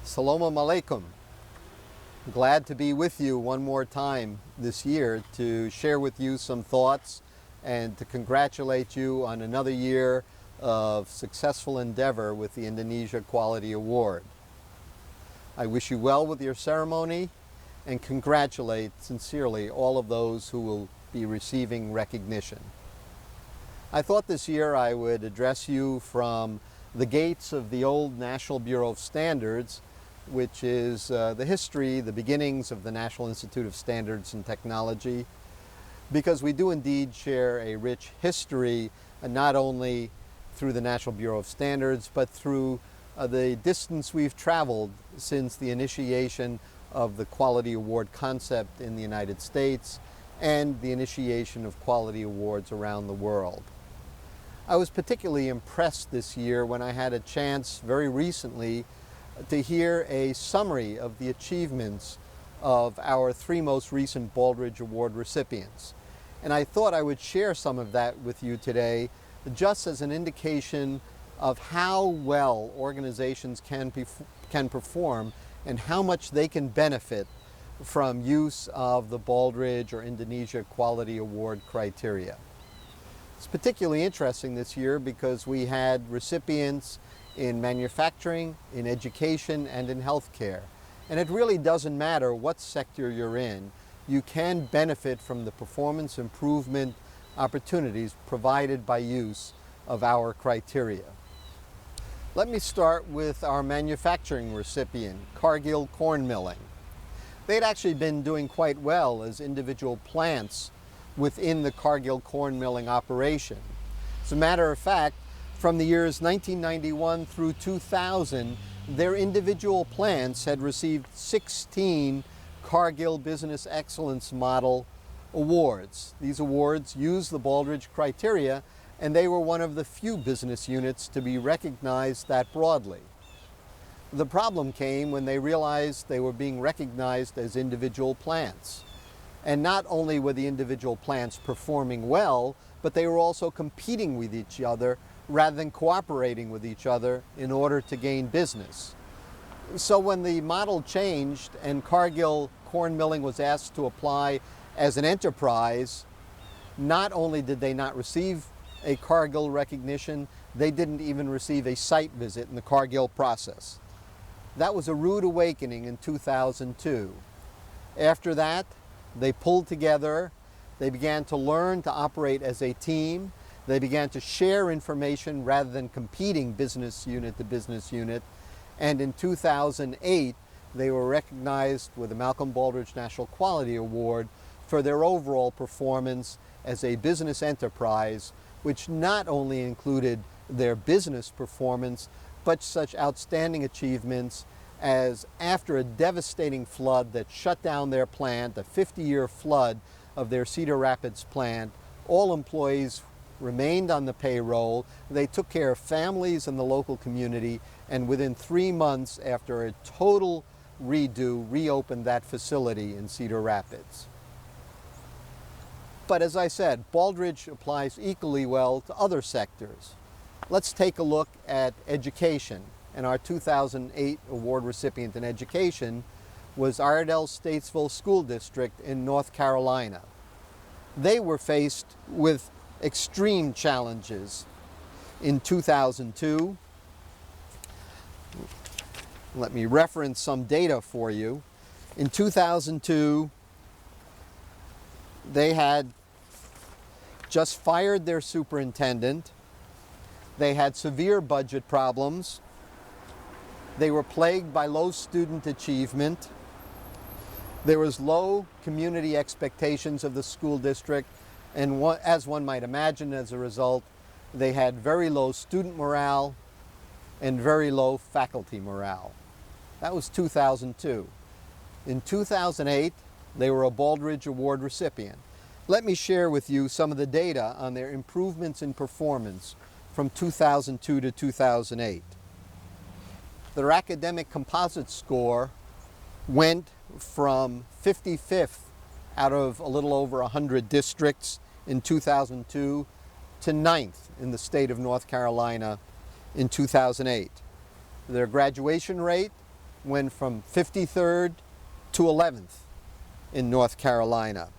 Assalamu alaikum. Glad to be with you one more time this year to share with you some thoughts and to congratulate you on another year of successful endeavor with the Indonesia Quality Award. I wish you well with your ceremony and congratulate sincerely all of those who will be receiving recognition. I thought this year I would address you from the gates of the old National Bureau of Standards, which is the history, the beginnings of the National Institute of Standards and Technology, because we do indeed share a rich history, not only through the National Bureau of Standards, but through the distance we've traveled since the initiation of the Quality Award concept in the United States and the initiation of quality awards around the world. I was particularly impressed this year when I had a chance very recently to hear a summary of the achievements of our three most recent Baldrige Award recipients. And I thought I would share some of that with you today just as an indication of how well organizations can perform and how much they can benefit from use of the Baldrige or Indonesia Quality Award criteria. It's particularly interesting this year because we had recipients in manufacturing, in education, and in healthcare. And it really doesn't matter what sector you're in. You can benefit from the performance improvement opportunities provided by use of our criteria. Let me start with our manufacturing recipient, Cargill Corn Milling. They'd actually been doing quite well as individual plants within the Cargill corn milling operation. As a matter of fact, from the years 1991 through 2000, their individual plants had received 16 Cargill Business Excellence Model awards. These awards use the Baldrige criteria, and they were one of the few business units to be recognized that broadly. The problem came when they realized they were being recognized as individual plants. And not only were the individual plants performing well, but they were also competing with each other rather than cooperating with each other in order to gain business. So when the model changed and Cargill Corn Milling was asked to apply as an enterprise, not only did they not receive a Cargill recognition, they didn't even receive a site visit in the Cargill process. That was a rude awakening in 2002. After that, they pulled together, they began to learn to operate as a team, they began to share information rather than competing business unit to business unit, and in 2008 they were recognized with the Malcolm Baldrige National Quality Award for their overall performance as a business enterprise, which not only included their business performance, but such outstanding achievements as after a devastating flood that shut down their plant, a 50-year flood of their Cedar Rapids plant, all employees remained on the payroll. They took care of families in the local community, and within 3 months after a total redo, reopened that facility in Cedar Rapids. But as I said, Baldrige applies equally well to other sectors. Let's take a look at education. And our 2008 award recipient in education was Iredell-Statesville School District in North Carolina. They were faced with extreme challenges in 2002. Let me reference some data for you. In 2002, they had just fired their superintendent. They had severe budget problems. They were plagued by low student achievement. There was low community expectations of the school district, and as one might imagine, as a result, they had very low student morale and very low faculty morale. That was 2002. In 2008, they were a Baldrige Award recipient. Let me share with you some of the data on their improvements in performance from 2002 to 2008. Their academic composite score went from 55th out of a little over 100 districts in 2002 to 9th in the state of North Carolina in 2008. Their graduation rate went from 53rd to 11th in North Carolina.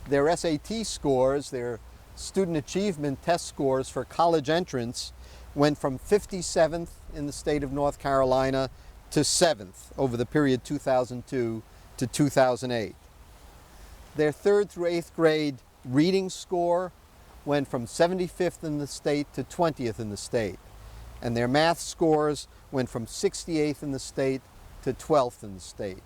Their SAT scores, their student achievement test scores for college entrance, went from 57th in the state of North Carolina to 7th over the period 2002 to 2008. Their 3rd through 8th grade reading score went from 75th in the state to 20th in the state. And their math scores went from 68th in the state to 12th in the state.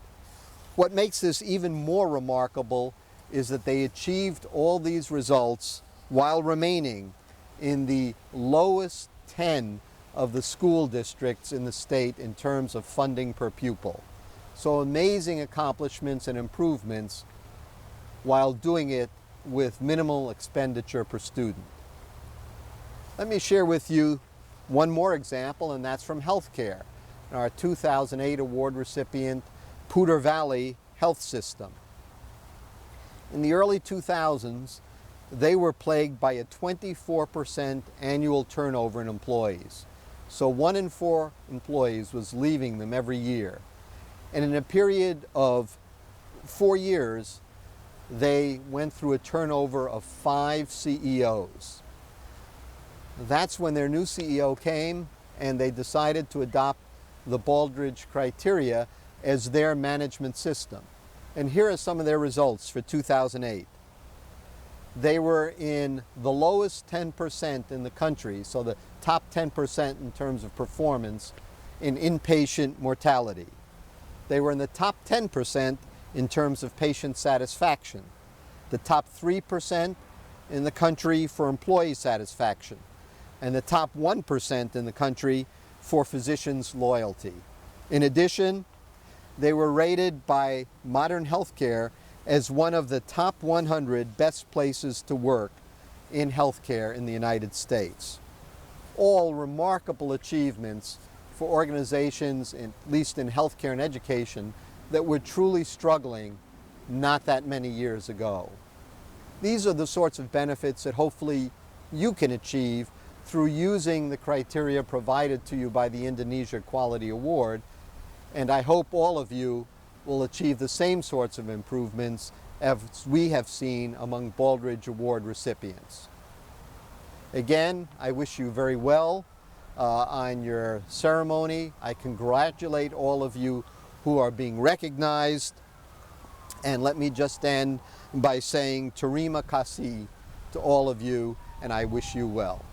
What makes this even more remarkable is that they achieved all these results while remaining in the lowest 10 of the school districts in the state in terms of funding per pupil. So amazing accomplishments and improvements while doing it with minimal expenditure per student. Let me share with you one more example, and that's from healthcare. Our 2008 award recipient, Poudre Valley Health System. In the early 2000s, they were plagued by a 24% annual turnover in employees. So 1 in 4 employees was leaving them every year. And in a period of 4 years, they went through a turnover of 5 CEOs. That's when their new CEO came and they decided to adopt the Baldrige criteria as their management system. And here are some of their results for 2008. They were in the lowest 10% in the country, so the top 10% in terms of performance in inpatient mortality. They were in the top 10% in terms of patient satisfaction, the top 3% in the country for employee satisfaction, and the top 1% in the country for physicians' loyalty. In addition, they were rated by Modern Healthcare as one of the top 100 best places to work in healthcare in the United States. All remarkable achievements for organizations, at least in healthcare and education, that were truly struggling not that many years ago. These are the sorts of benefits that hopefully you can achieve through using the criteria provided to you by the Indonesia Quality Award, and I hope all of you will achieve the same sorts of improvements as we have seen among Baldrige Award recipients. Again, I wish you very well on your ceremony. I congratulate all of you who are being recognized, and let me just end by saying terima kasih to all of you, and I wish you well.